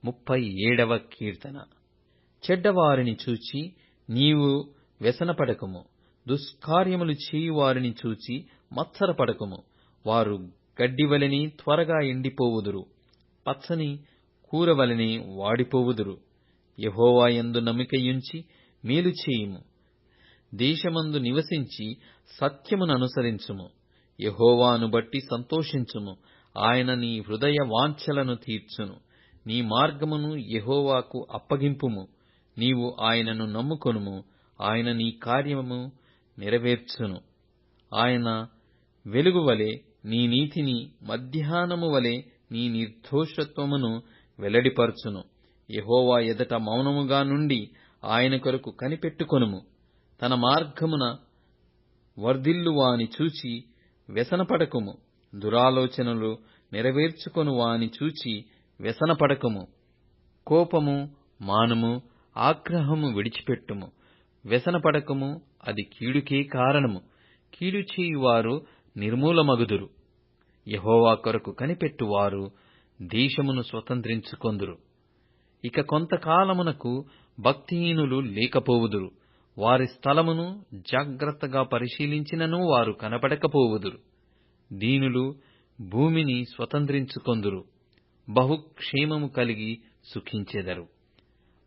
37వ కీర్తన. చెడ్డవారిని చూచి నీవు వ్యసనపడకుము, దుష్కార్యములు చేయువారిని చూచి మత్సరపడకుము. వారు గడ్డివలెనే త్వరగా ఎండిపోవుదురు, పచ్చని కూరవలెనే వాడిపోవుదురు. యెహోవా యందు నమ్మికయుంచి మేలు చేయుము, దేశమందు నివసించి సత్యముననుసరించుము. యెహోవాను బట్టి సంతోషించుము, ఆయన నీ హృదయ వాంఛలను తీర్చును. నీ మార్గమును యెహోవాకు అప్పగింపుము, నీవు ఆయనను నమ్ముకొనుము, ఆయన నీ కార్యము నెరవేర్చును. ఆయన వెలుగువలె నీ నీతిని, మధ్యాహ్నము వలె నీ నిర్దోషత్వమును వెల్లడిపరచును. యెహోవా ఎదుట మౌనముగా నుండి ఆయన కొరకు కనిపెట్టుకొనుము. తన మార్గమున వర్ధిల్లువాని చూచి వ్యసనపడకుము, దురాలోచనలు నెరవేర్చుకొను వాని చూచి వ్యసనపడకుము. కోపము మానుము, ఆగ్రహము విడిచిపెట్టుము. వ్యసనపడకము, అది కీడుకే కారణము. కీడు చేయువారు నిర్మూలమగుదురు. యెహోవా కొరకు కనిపెట్టువారు దేశమును స్వతంత్రించుకొందురు. ఇక కొంతకాలమునకు భక్తిహీనులు లేకపోవుదురు. వారి స్థలమును జాగ్రత్తగా పరిశీలించినను వారు కనపడకపోవుదురు. దీనులు భూమిని స్వతంత్రించుకొందురు, బహుక్షేమము కలిగి సుఖించెదరు.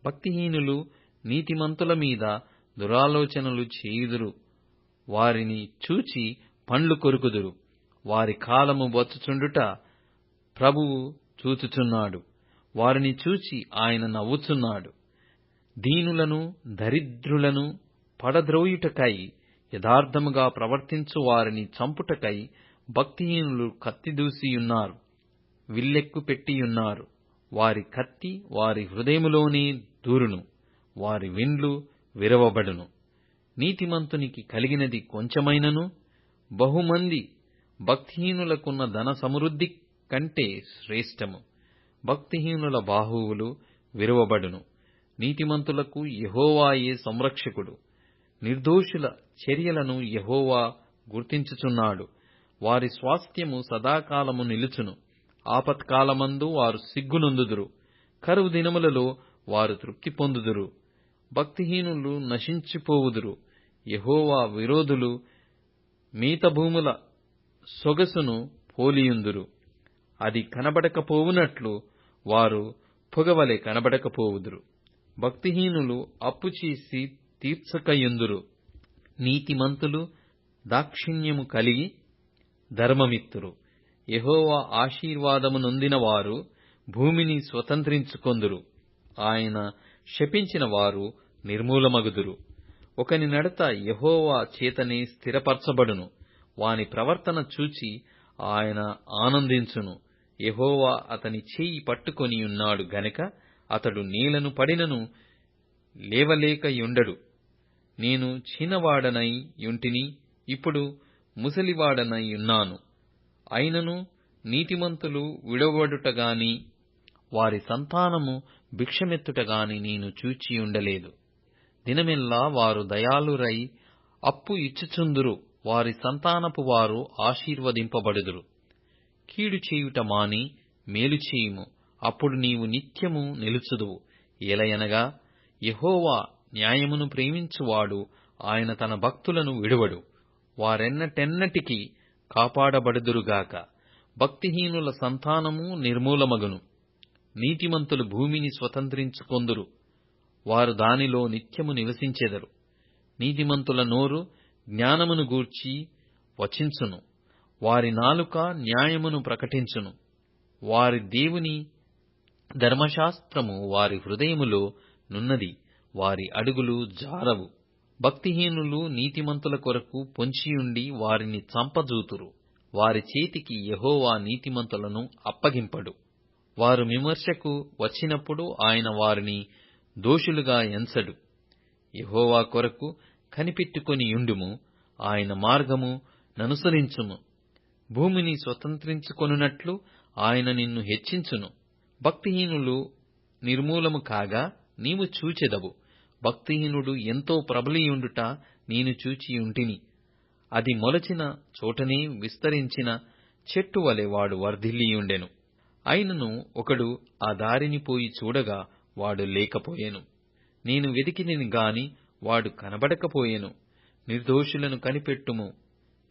భక్తిహీనులు నీతిమంతుల మీద దురాలోచనలు చేయుదురు, వారిని చూచి పండ్లు కొరుకుదురు. వారి కాలము వచ్చుచుండుట ప్రభువు చూచుచున్నాడు, వారిని చూచి ఆయన నవ్వుచున్నాడు. దీనులను దరిద్రులను పడద్రోయుటకై, యథార్థముగా ప్రవర్తించు వారిని చంపుటకై భక్తిహీనులు కత్తిదూసియున్నారు, విల్లెక్కు పెట్టియున్నారు. వారి కత్తి వారి హృదయములోనే దూరును, వారి విండ్లు విరవబడును. నీతిమంతునికి కలిగినది కొంచెమైనను బహుమంది భక్తిహీనులకున్న ధన సమృద్ధి కంటే శ్రేష్టము. భక్తిహీనుల బాహువులు విరవబడును. నీతిమంతులకు యెహోవాయే సంరక్షకుడు. నిర్దోషుల చర్యలను యెహోవా గుర్తించుచున్నాడు. వారి స్వాస్థ్యము సదాకాలము నిలుచును. ఆపత్కాలమందు వారు సిగ్గునొందుదురు, కరువు దినములలో వారు తృప్తి పొందుదురు. భక్తిహీనులు నశించిపోవుదురు. యెహోవా విరోధులు మేతభూముల సొగసును పోలియుందురు. అది కనబడకపోవునట్లు వారు పొగవలె కనబడకపోవుదురు. భక్తిహీనులు అప్పు చేసి తీర్చకయుందురు. నీతిమంతులు దాక్షిణ్యము కలిగి ధర్మమిత్తురు. యెహోవా ఆశీర్వాదము నొందిన వారు భూమిని స్వతంత్రించుకొందురు. ఆయన శపించిన వారు నిర్మూలమగుదురు. ఒకని నడత యెహోవా చేతనే స్థిరపరచబడును. వాని ప్రవర్తన చూచి ఆయన ఆనందించును. యెహోవా అతని చేయి పట్టుకొనియున్నాడు గనక అతడు నేలను పడినను లేవలేకయుండడు. నేను చిన్నవాడనై యుంటిని, ఇప్పుడు ముసలివాడనై యున్నాను. అయినను నీతిమంతులు విడవబడుటగాని వారి సంతానము భిక్షమెత్తుటగాని నేను చూచియుండలేదు. దినమెల్లా వారు దయాళురై అప్పు ఇచ్చుచుందురు. వారి సంతానపు వారు ఆశీర్వదింపబడుదురు. కీడు చేయుట మాని మేలు చేయుము, అప్పుడు నీవు నిత్యము నిలుచుదువు. ఏలయనగా యెహోవా న్యాయమును ప్రేమించువాడు, ఆయన తన భక్తులను విడువడు. వారెన్నటెన్నటికీ కాపాడబడుదురుగాక. భక్తిహీనుల సంతానము నిర్మూలమగును. నీతిమంతులు భూమిని స్వతంత్రించుకొందురు, వారు దానిలో నిత్యము నివసించెదరు. నీతిమంతుల నోరు జ్ఞానమును గూర్చి వచించును, వారి నాలుక న్యాయమును ప్రకటించును. వారి దేవుని ధర్మశాస్త్రము వారి హృదయములో నున్నది, వారి అడుగులు జారవు. భక్తిహీనులు నీతిమంతుల కొరకు పొంచియుండి వారిని చంపజూతురు. వారి చేతికి యెహోవా నీతిమంతులను అప్పగింపడు. వారు విమర్శకు వచ్చినప్పుడు ఆయన వారిని దోషులుగా ఎంచడు. యెహోవా కొరకు కనిపెట్టుకొనియుండుము, ఆయన మార్గము ననుసరించుము. భూమిని స్వతంత్రించుకొనున్నట్లు ఆయన నిన్ను హెచ్చించును. భక్తిహీనులు నిర్మూలము కాగా నీవు చూచెదవు. భక్తిహీనుడు ఎంతో ప్రబలియుండుట నేను చూచియుంటిని. అది మొలచిన చోటనే విస్తరించిన చెట్టు వలె వాడు వర్ధిల్లియుండెను. అయినను ఒకడు ఆ దారిని పోయి చూడగా వాడు లేకపోయెను. నేను వెతికితిని గాని వాడు కనబడకపోయెను. నిర్దోషులను కనిపెట్టుము,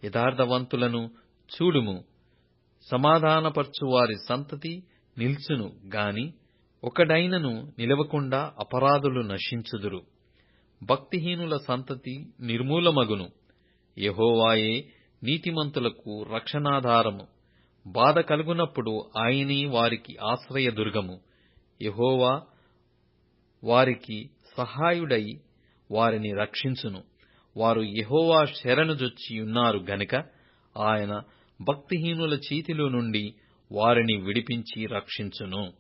యథార్థవంతులను చూడుము. సమాధానపరచువారి సంతతి నిల్చును గాని ఒకడైనను నిలవకుండా అపరాధులు నశించుదురు. భక్తిహీనుల సంతతి నిర్మూలమగును. యెహోవాయే నీతిమంతులకు రక్షణాధారము. బాధ కలుగునప్పుడు ఆయనే వారికి ఆశ్రయదుర్గము. యెహోవా వారికి సహాయుడై వారిని రక్షించును. వారు యెహోవా శరణుజొచ్చియున్నారు గనుక ఆయన భక్తిహీనుల చేతిలో నుండి వారిని విడిపించి రక్షించును.